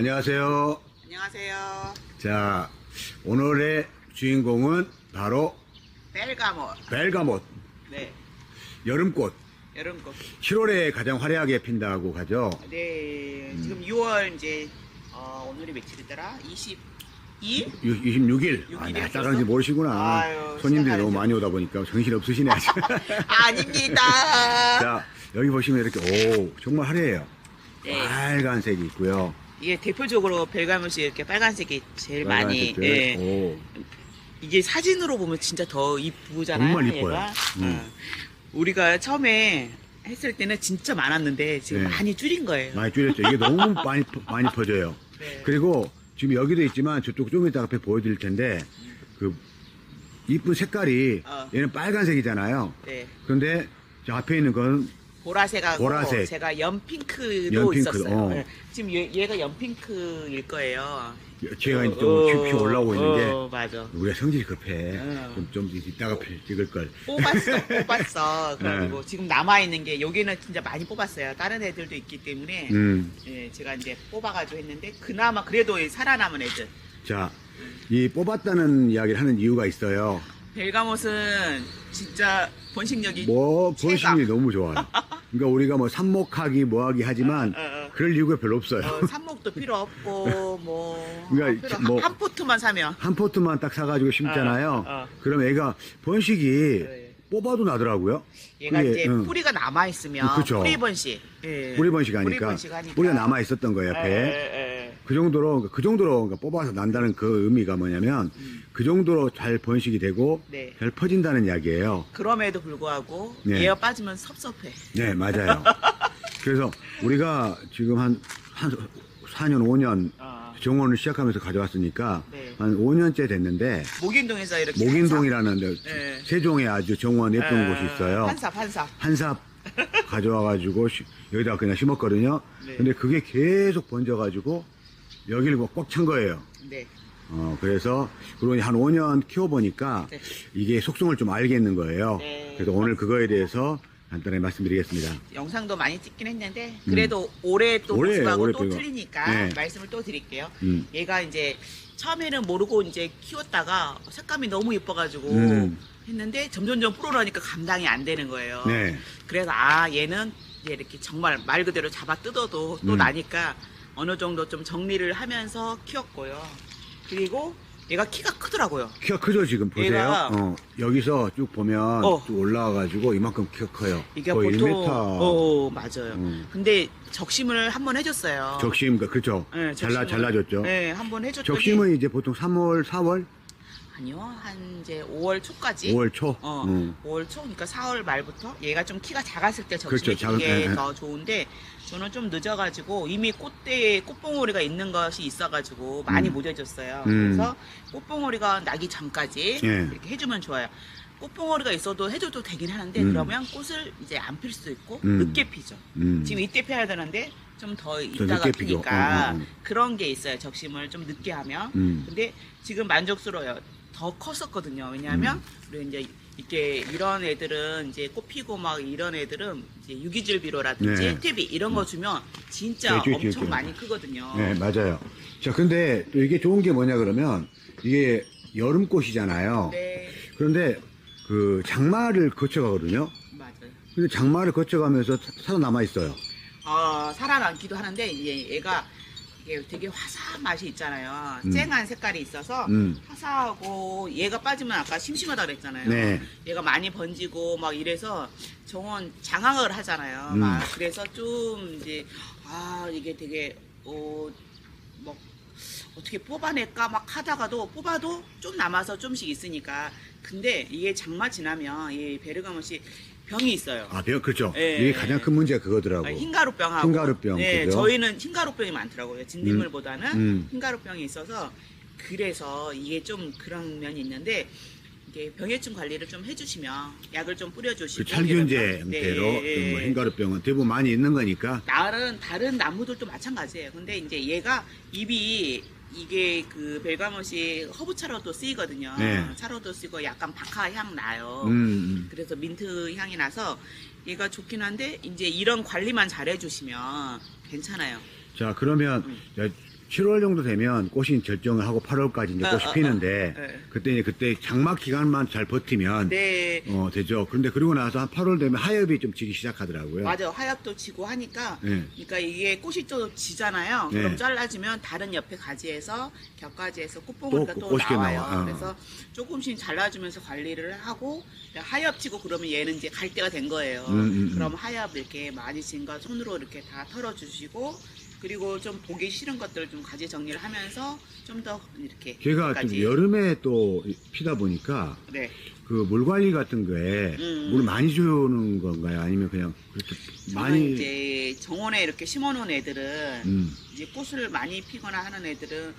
안녕하세요. 안녕하세요. 자, 오늘의 주인공은 바로 벨가못. 벨가못, 네, 여름꽃. 여름꽃. 7월에 가장 화려하게 핀다고 하죠. 네, 지금 6월 이제 오늘이 며칠이더라? 22일? 26일. 아, 육일이었어? 딱한지 모르시구나. 아유, 손님들이 너무 시작하죠. 많이 오다 보니까 정신 없으시네. 아직. 아닙니다. 자, 여기 보시면 이렇게 정말 화려해요. 네. 빨간색이 있고요. 이게 대표적으로 벨가못이 이렇게 빨간색이 제일 많이. 빨간색들. 예. 오, 이게 사진으로 보면 진짜 더 이쁘잖아요. 정말 이뻐요. 얘가. 음. 우리가 처음에 했을 때는 진짜 많았는데 지금 네. 많이 줄인 거예요. 많이 줄였죠. 이게 너무 많이 퍼져요. 네. 그리고 지금 여기도 있지만 저쪽 좀 이따 앞에 보여드릴 텐데 그 이쁜 색깔이 얘는 빨간색이잖아요. 네. 그런데 저 앞에 있는 건 보라색하고 보라색. 제가 연핑크도 연핑크, 있었어요. 어. 네. 지금 얘가 연핑크일 거예요. 제가 이제 좀 휙휙 올라오고 있는 게 맞아. 우리가 성질이 급해. 어. 좀 이따가 찍을 걸. 뽑았어. 그래가지고 지금 남아있는 게 여기는 진짜 많이 뽑았어요. 다른 애들도 있기 때문에 예, 제가 이제 뽑아가지고 했는데 그나마 그래도 살아남은 애들. 자, 이 뽑았다는 이야기를 하는 이유가 있어요. 벨가못은 진짜 번식력이 뭐 최강. 번식이 너무 좋아요. 그러니까 우리가 뭐 삽목하기 뭐하기 하지만 그럴 이유가 별로 없어요. 삽목도 필요 없고 뭐 그러니까 필요 뭐- 한 포트만 사면 한 포트만 딱 사가지고 심잖아요. 그럼 애가 번식이 네. 뽑아도 나더라고요. 얘가 그게, 이제 응. 뿌리가 남아 있으면 그쵸. 뿌리 번식. 예. 뿌리 번식하니까 번식하니까. 뿌리가 남아 있었던 거예요 옆에. 예. 그 정도로 그러니까 뽑아서 난다는 그 의미가 뭐냐면 그 정도로 잘 번식이 되고 네. 잘 퍼진다는 이야기예요. 그럼에도 불구하고 네. 얘가 빠지면 섭섭해. 네, 맞아요. 그래서 우리가 지금 한 4년, 5년 정원을 시작하면서 가져왔으니까 네. 한 5년째 됐는데 목인동에서 이렇게 목인동이라는 데 네. 세종에 아주 정원 예쁜 곳이 있어요. 한삽. 한삽 가져와가지고 여기다가 그냥 심었거든요. 네. 근데 그게 계속 번져가지고 여기를 꽉 찬 거예요. 네. 그래서 그러니 한 5년 키워보니까 네. 이게 속성을 좀 알겠는 거예요. 네. 그래서 오늘 그거에 대해서 간단히 말씀드리겠습니다. 영상도 많이 찍긴 했는데 그래도 올해 또 올해 모습하고 또 빼고. 틀리니까 네. 말씀을 또 드릴게요. 음. 얘가 이제 처음에는 모르고 이제 키웠다가 색감이 너무 예뻐가지고 했는데 점점점 불어나니까 감당이 안 되는 거예요. 네. 그래서 얘는 이제 이렇게 정말 말 그대로 잡아 뜯어도 또 나니까 어느 정도 좀 정리를 하면서 키웠고요. 그리고 얘가 키가 크더라고요. 키가 크죠 지금 보세요. 얘가- 여기서 쭉 보면 쭉 올라와가지고 이만큼 키가 커요. 이게 거의 보통 1m. 맞아요. 근데 적심을 한번 해줬어요. 적심 그렇죠. 네, 잘라줬죠. 네, 한번 해줬더니 적심은 이제 보통 3월, 4월, 아니요, 한 이제 5월 초까지. 5월 초. 5월 초, 그러니까 4월 말부터 얘가 좀 키가 작았을 때 그렇죠, 적심해주는 예, 게 예. 더 좋은데 저는 좀 늦어가지고 이미 꽃대에 꽃봉오리가 있는 것이 있어가지고 많이 못 해줬어요. 그래서 꽃봉오리가 나기 전까지 예. 이렇게 해주면 좋아요. 꽃봉오리가 있어도 해줘도 되긴 하는데 그러면 꽃을 이제 안 필 수도 있고 늦게 피죠. 지금 이때 피어야 되는데 좀 더 있다가 늦게 피죠. 피니까 그런 게 있어요. 적심을 좀 늦게 하면. 근데 지금 만족스러워요. 더 컸었거든요. 왜냐하면 우리 이제 이렇게 이런 애들은 이제 꽃 피고 막 이런 애들은 이제 유기질비료라든지 네. 태비 이런 거 주면 진짜 네, 엄청 많이 크거든요. 네, 맞아요. 자, 근데 또 이게 좋은 게 뭐냐 그러면 이게 여름꽃이잖아요. 네, 그런데 그 장마를 거쳐가거든요. 맞아요. 근데 장마를 거쳐가면서 살아남아 있어요. 살아남기도 하는데 이제 얘가 이게 되게 화사한 맛이 있잖아요. 쨍한 색깔이 있어서 화사하고 얘가 빠지면 아까 심심하다 그랬잖아요. 네. 얘가 많이 번지고 막 이래서 정원 장악을 하잖아요. 막 그래서 좀 이제 이게 되게 뭐 어떻게 뽑아낼까 막 하다가도 뽑아도 좀 남아서 좀씩 있으니까 근데 이게 장마 지나면 이 베르가못이 병이 있어요. 그렇죠. 예, 이게 가장 큰 문제가 그거더라고. 흰가루병하고 흰가루병, 네, 그죠? 저희는 흰가루병이 많더라고요. 진딧물보다는 음. 흰가루병이 있어서 그래서 이게 좀 그런 면이 있는데 이게 병해충 관리를 좀 해주시면 약을 좀 뿌려주시고 그 찰균제 이러면- 형태로 네, 뭐 흰가루병은 대부분 많이 있는 거니까. 다른 나무들도 마찬가지예요. 근데 이제 얘가 잎이 이게 그 벨가못이 허브차로도 쓰이거든요. 네. 차로도 쓰고 약간 박하 향 나요. 그래서 민트 향이 나서 얘가 좋긴 한데 이제 이런 관리만 잘 해주시면 괜찮아요. 자, 그러면 7월 정도 되면 꽃이 결정을 하고 8월까지 이제 꽃이 피는데 네. 그때 장막 기간만 잘 버티면 네. 되죠. 그런데 그러고 나서 한 8월 되면 하엽이 좀 지기 시작하더라고요. 맞아요. 하엽도 지고 하니까, 네. 그러니까 이게 꽃이 또 지잖아요. 네. 그럼 잘라주면 다른 옆에 가지에서 겹가지에서 꽃봉오리가 또 또 꽃이 나와요. 나와. 그래서 조금씩 잘라주면서 관리를 하고 하엽 지고 그러면 얘는 이제 갈 때가 된 거예요. 그럼 하엽 이렇게 많이 진 거 손으로 이렇게 다 털어주시고. 그리고 좀 보기 싫은 것들을 좀 가지 정리를 하면서 좀 더 이렇게 제가 좀 끝까지. 여름에 또 피다 보니까 네. 그 물 관리 같은 거에 물 많이 주는 건가요? 아니면 그냥 그렇게 저는 많이 이제 정원에 이렇게 심어놓은 애들은 이제 꽃을 많이 피거나 하는 애들은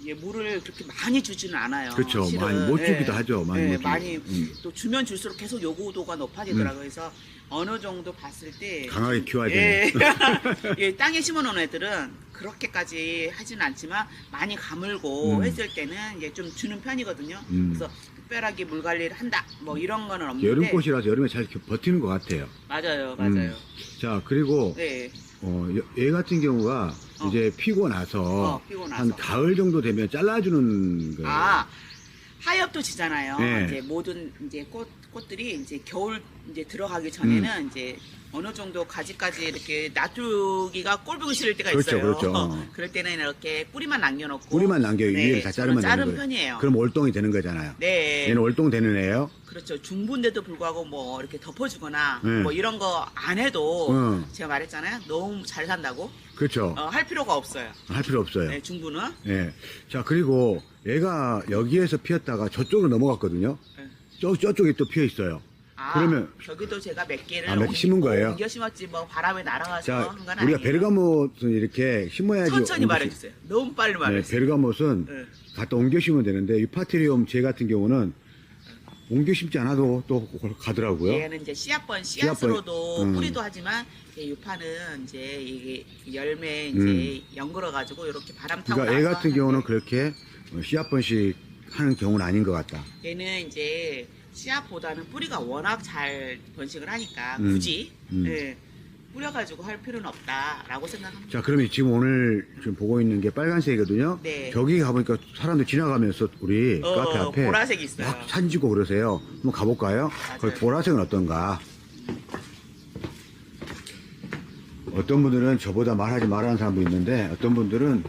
이제 물을 그렇게 많이 주지는 않아요. 그렇죠. 실은. 많이 못 주기도 네. 하죠. 많이 네, 못 많이 주기도. 또 주면 줄수록 계속 요구도가 높아지더라고요. 그래서 어느 정도 봤을 때 강하게 키워야 예. 되네. 예, 땅에 심어놓은 애들은 그렇게까지 하지는 않지만 많이 가물고 했을 때는 이제 좀 주는 편이거든요. 그래서 특별하게 물 관리를 한다 뭐 이런 거는 없는데 여름꽃이라서 여름에 잘 버티는 것 같아요. 맞아요, 맞아요. 자, 그리고 네. 얘 같은 경우가 이제 피고 나서 피고 나서. 한 가을 정도 되면 잘라주는 거예요. 아, 하엽도 지잖아요. 네. 이제 모든 이제 꽃들이 이제 겨울 이제 들어가기 전에는 이제 어느 정도 가지까지 이렇게 놔두기가 꼴보기 싫을 때가 그렇죠, 있어요. 그렇죠. 그럴 때는 이렇게 뿌리만 남겨놓고 뿌리만 남겨 위를 다 자르면 자른 되는 거예요. 편이에요. 그럼 월동이 되는 거잖아요. 네. 얘는 월동 되는 애예요. 그렇죠. 중분데도 불구하고 뭐 이렇게 덮어주거나 네. 뭐 이런 거 안 해도 응. 제가 말했잖아요. 너무 잘 산다고 그렇죠. 할 필요가 없어요. 할 필요 없어요. 네, 중분은. 예. 자, 그리고 얘가 여기에서 피었다가 저쪽으로 넘어갔거든요. 네. 저쪽에 또 피어 있어요. 아, 그러면 저기도 제가 몇 개를 몇 개 심은 거예요? 옮겨 심었지 뭐 바람에 날아가서 자, 한 건 우리가 아니에요. 베르가못은 이렇게 심어야지. 천천히 옮겨 말해주세요. 너무 빨리 네, 말해주세요. 베르가못은 네. 갖다 옮겨 심으면 되는데 이 파테리움 제 같은 경우는 옮겨 심지 않아도 또 가더라고요. 얘는 이제 씨앗으로도 씨앗번, 뿌리도 하지만 이 파는 이제 이게 열매 이제 연글어 가지고 이렇게 바람 타고 그러니까 얘 나서 같은 경우는 하는데 그렇게 씨앗번식 하는 경우는 아닌 것 같다. 얘는 이제 씨앗보다는 뿌리가 워낙 잘 번식을 하니까 굳이 예, 뿌려가지고 할 필요는 없다라고 생각합니다. 자, 그러면 지금 오늘 지금 보고 있는 게 빨간색이거든요. 네. 저기 가보니까 사람들 지나가면서 우리 카페 앞에 보라색이 있어요. 막 산지고 그러세요. 한번 가볼까요? 거기 보라색은 어떤가? 어떤 분들은 저보다 말하지 말라는 사람도 있는데 어떤 분들은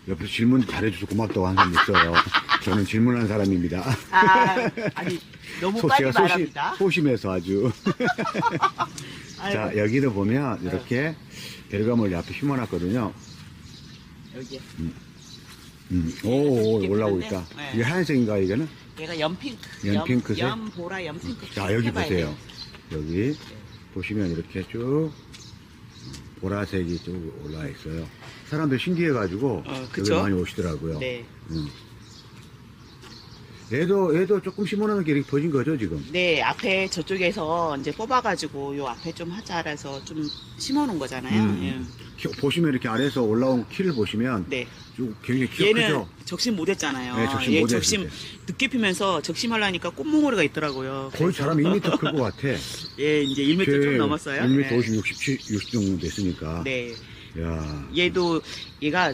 옆에서 질문 잘해줘서 고맙다고 하는 사람도 있어요. 저는 질문하는 사람입니다. 아니 너무 빨리 제가 말합니다. 소심해서 아주. 아이고, 자, 여기도 보면 이렇게 베르가몰 앞에 심어놨거든요. 여기 오, 이렇게 올라오고 피는데, 있다. 네. 이게 하얀색인가, 이거는? 얘가 연핑크, 연핑크색? 연보라 연핑크. 자, 여기 해봐야 보세요. 돼요. 여기 보시면 이렇게 쭉 보라색이 쭉 올라와 있어요. 사람들 신기해가지고 여기 그쵸? 많이 오시더라고요. 네. 얘도 조금 심어놓은 게 이렇게 퍼진 거죠, 지금? 네, 앞에 저쪽에서 이제 뽑아가지고 요 앞에 좀 하자 해서 좀 심어놓은 거잖아요. 예. 보시면 이렇게 아래에서 올라온 키를 보시면 네. 쭉 굉장히 키가 얘는 크죠? 적심 못했잖아요. 네, 적심 얘 못했을 적심 때. 늦게 피면서 적심하려니까 꽃몽오리가 있더라고요. 거의 사람 2m 클 것 같아. 예, 이제 1m 좀 넘었어요. 1m 네. 50, 60 정도 됐으니까. 네. 야. 얘가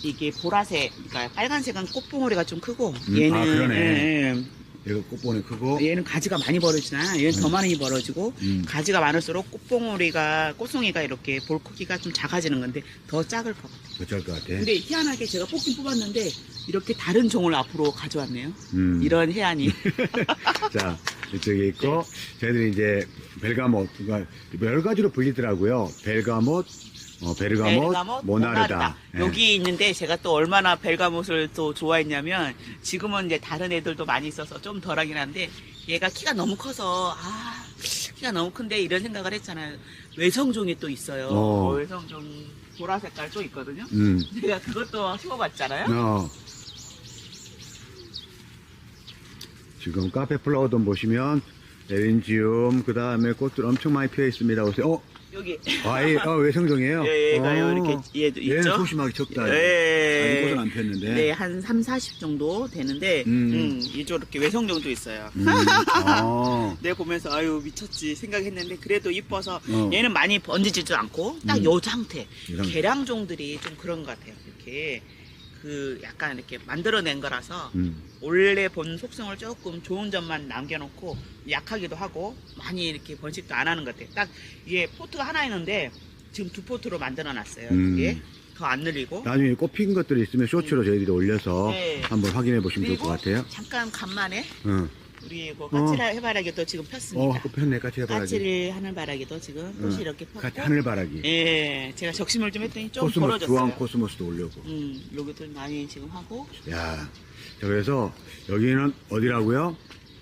이게 보라색, 그러니까 빨간색은 꽃봉오리가 좀 크고 아, 얘는 그러네. 예, 얘가 꽃보니 크고. 얘는 가지가 많이 벌어지잖아요. 얘는 더 많이 벌어지고 가지가 많을수록 꽃송이가 이렇게 볼 크기가 좀 작아지는 건데 더 작을 것 같아요. 어쩔 것 같아. 근데 희한하게 제가 뽑긴 뽑았는데 이렇게 다른 종을 앞으로 가져왔네요. 이런 해안이. 자, 이쪽에 있고, 저희들이 이제 벨가못, 그러니까 여러 가지로 불리더라고요. 벨가못, 베르가못, 모나르다. 예. 여기 있는데 제가 또 얼마나 벨가못을 또 좋아했냐면 지금은 이제 다른 애들도 많이 있어서 좀 덜하긴 한데 얘가 키가 너무 커서 키가 너무 큰데 이런 생각을 했잖아요. 외성종이 또 있어요. 외성종 보라 색깔 또 있거든요. 제가 그것도 심어봤잖아요. 지금 카페 플라워돈 보시면 에린지움, 그 다음에 꽃들 엄청 많이 피어 있습니다. 보세요. 여기. 외성종이에요? 얘가요, 이렇게, 얘도 얘는 있죠? 소심하게 적다. 예. 이곳은 안 폈는데. 네, 한 3, 40 정도 되는데, 이렇게 외성종도 있어요. 내가 보면서, 아유, 미쳤지 생각했는데, 그래도 이뻐서, 얘는 많이 번지지도 않고, 딱 요 상태. 계량종들이 좀 그런 것 같아요. 이렇게, 약간 이렇게 만들어낸 거라서, 원래 본 속성을 조금 좋은 점만 남겨놓고, 약하기도 하고, 많이 이렇게 번식도 안 하는 것 같아요. 딱, 이게 포트가 하나 있는데, 지금 2포트로 만들어 놨어요. 이게. 더 안 늘리고. 나중에 꽃핀 것들이 있으면 쇼츠로 저희들이 올려서 네. 한번 확인해 보시면 좋을 것 같아요. 잠깐 간만에, 응. 우리 까치라 해바라기도 지금 폈습니다. 꽃 폈네, 까치 해바라기. 까치를 하늘바라기도 지금 꽃이 이렇게 폈고. 까치 하늘바라기. 예, 제가 적심을 좀 했더니 좀 코스모스, 벌어졌어요. 주황 코스모스도 올려고. 여기도 많이 지금 하고. 야, 자, 그래서 여기는 어디라고요?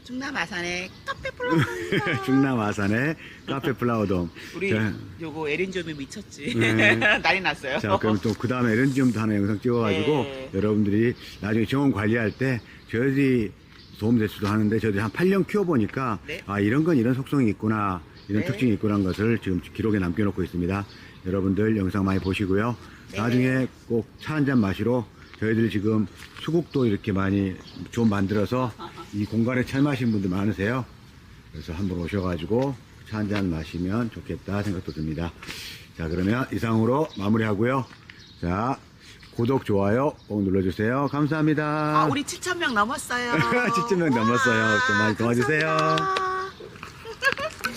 충남 아산의 카페 플라워입니다. 충남 아산의 카페 플라워돔. 우리 자, 요거 에린좀이 미쳤지. 네. 난리 났어요. 자, 그럼 또 그 다음에 에렌지움도 하나 영상 찍어가지고 네. 여러분들이 나중에 정원 관리할 때 저희들이 도움될 수도 하는데 저희들이 한 8년 키워보니까 네. 아, 이런 건 이런 속성이 있구나, 이런 네. 특징이 있구나 하는 것을 지금 기록에 남겨놓고 있습니다. 여러분들 영상 많이 보시고요. 네. 나중에 꼭 차 한잔 마시러 저희들이 지금 수국도 이렇게 많이 좀 만들어서 이 공간에 참여하신 분들 많으세요. 그래서 한번 오셔가지고 차 한잔 마시면 좋겠다 생각도 듭니다. 자, 그러면 이상으로 마무리하고요. 자, 구독, 좋아요 꼭 눌러주세요. 감사합니다. 우리 7,000명 넘었어요. 7,000명 넘었어요. 또 많이 도와주세요. 감사합니다.